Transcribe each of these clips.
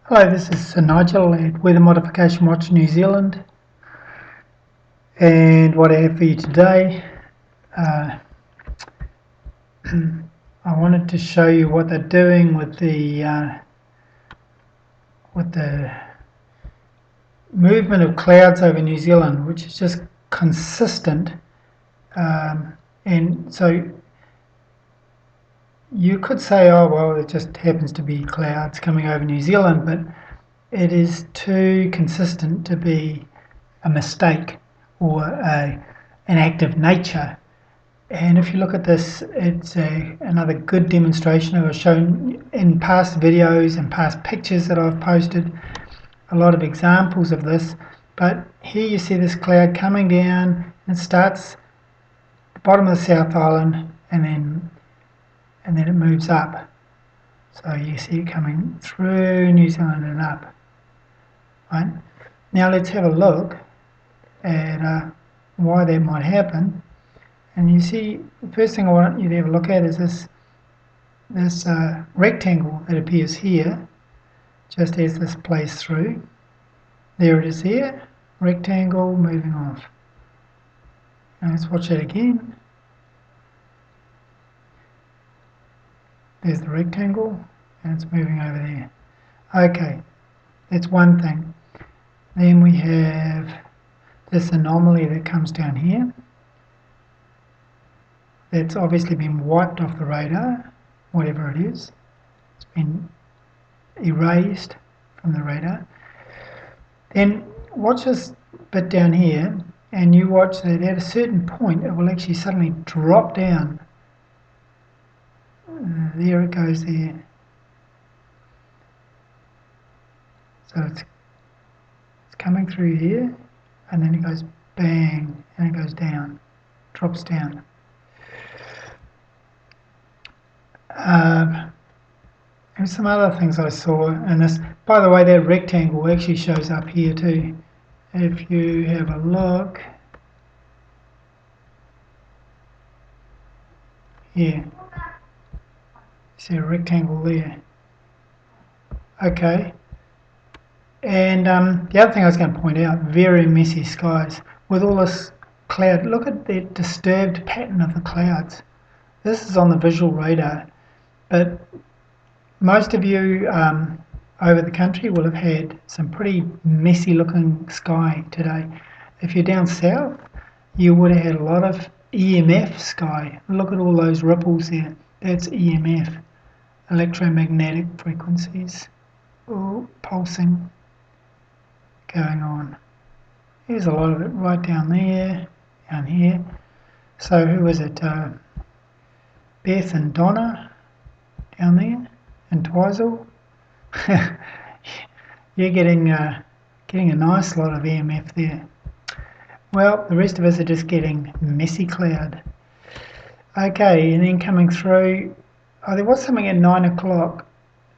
Hello, this is Nigel at Weather Modification Watch New Zealand, and what I have for you today, I wanted to show you what they're doing with the movement of clouds over New Zealand, which is just consistent, and so you could say, oh well, it just happens to be clouds coming over New Zealand, but it is too consistent to be a mistake or an act of nature. And if you look at this, it's another good demonstration. I've shown in past videos and past pictures that I've posted a lot of examples of this, but here you see this cloud coming down and starts at the bottom of the South Island and then it moves up. So you see it coming through New Zealand and up. Right? Now let's have a look at why that might happen. And you see, the first thing I want you to have a look at is this rectangle that appears here, just as this plays through. There it is there, rectangle moving off. Now let's watch it again. There's the rectangle, and it's moving over there. Okay, that's one thing. Then we have this anomaly that comes down here. That's obviously been wiped off the radar, whatever it is. It's been erased from the radar. Then watch this bit down here, and you watch that at a certain point it will actually suddenly drop down. There it goes there. So it's coming through here, and then it goes bang, and it goes down, drops down. There's some other things I saw in this. By the way, that rectangle actually shows up here too. If you have a look here, see a rectangle there. Okay. And the other thing I was going to point out, very messy skies with all this cloud. Look at that disturbed pattern of the clouds. This is on the visual radar, but most of you over the country will have had some pretty messy looking sky today. If you're down south, you would have had a lot of EMF sky. Look at all those ripples there. That's EMF, electromagnetic frequencies, all pulsing going on. There's a lot of it right down there, down here. So who is it? Beth and Donna down there, and Twizel. You're getting a nice lot of EMF there. Well, the rest of us are just getting messy cloud. Okay, and then coming through, there was something at 9 o'clock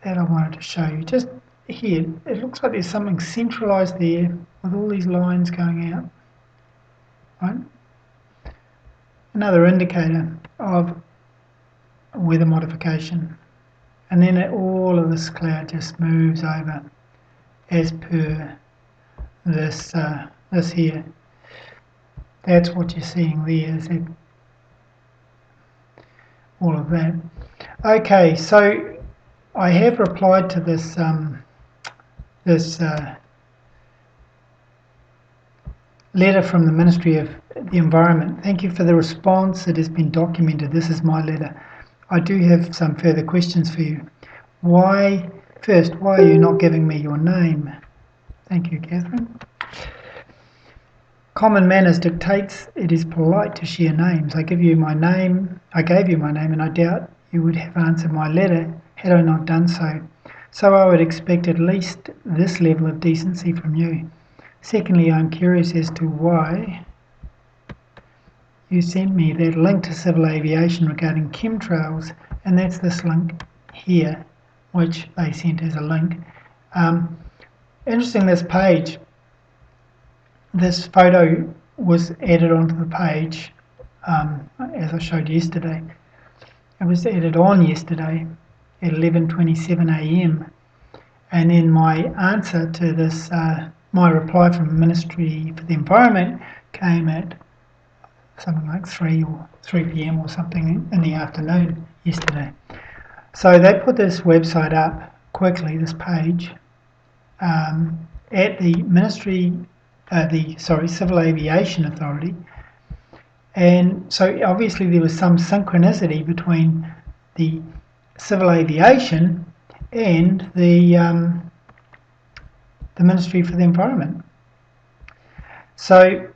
that I wanted to show you. Just here, it looks like there's something centralized there with all these lines going out. Right? Another indicator of weather modification. And then all of this cloud just moves over as per this here. That's what you're seeing there, is it? All of that. Okay, so I have replied to this letter from the Ministry of the Environment. Thank you for the response. It has been documented. This is my letter. I do have some further questions for you. First, why are you not giving me your name? Thank you, Catherine. Common manners dictates it is polite to share names. I gave you my name, and I doubt you would have answered my letter had I not done so. So I would expect at least this level of decency from you. Secondly, I'm curious as to why you sent me that link to civil aviation regarding chemtrails, and that's this link here, which they sent as a link. Interesting, this page, this photo was added onto the page, as I showed yesterday. It was added on yesterday at 11:27 a.m. And then my answer to this, my reply from the Ministry for the Environment came at something like 3 p.m. or something in the afternoon yesterday. So they put this website up quickly, this page, at the Civil Aviation Authority. And so obviously there was some synchronicity between the Civil Aviation and the Ministry for the Environment. So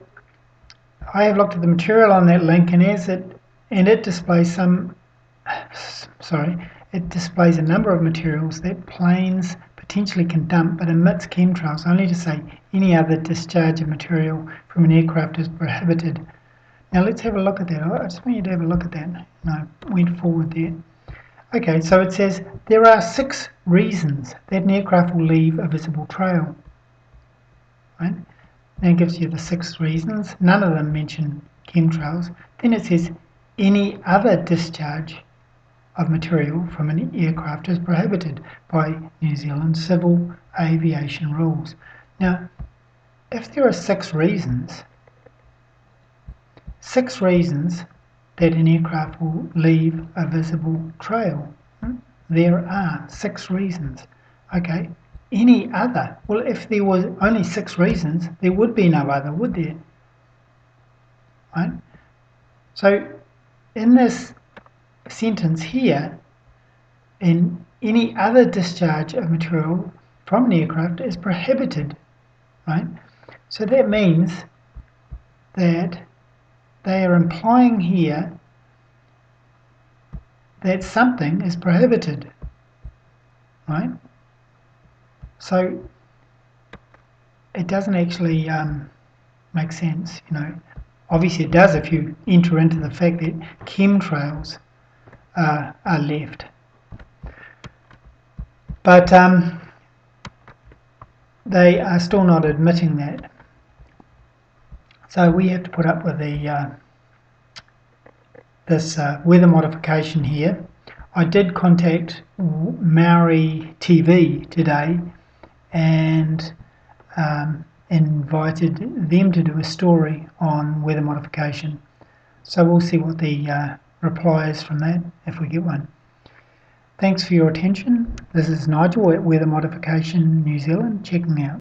I have looked at the material on that link, and it displays it displays a number of materials that planes potentially can dump, but omits chemtrails, only to say any other discharge of material from an aircraft is prohibited. Now let's have a look at that. I just want you to have a look at that. And I went forward there. Okay, so it says there are 6 reasons that an aircraft will leave a visible trail. Right? Then it gives you the 6 reasons. None of them mention chemtrails. Then it says any other discharge of material from an aircraft is prohibited by New Zealand civil aviation rules. Now, if there are 6 reasons that an aircraft will leave a visible trail, there are 6 reasons. Okay. Any other? Well, if there was only 6 reasons, there would be no other, would there? Right? So, in this sentence here, in any other discharge of material from an aircraft is prohibited, right? So that means that they are implying here that something is prohibited, right? So it doesn't actually make sense, Obviously it does if you enter into the fact that chemtrails are left. But they are still not admitting that. So we have to put up with this weather modification here. I did contact Maori TV today and invited them to do a story on weather modification. So we'll see what the reply is from that, if we get one. Thanks for your attention. This is Nigel at Weather Modification New Zealand, checking out.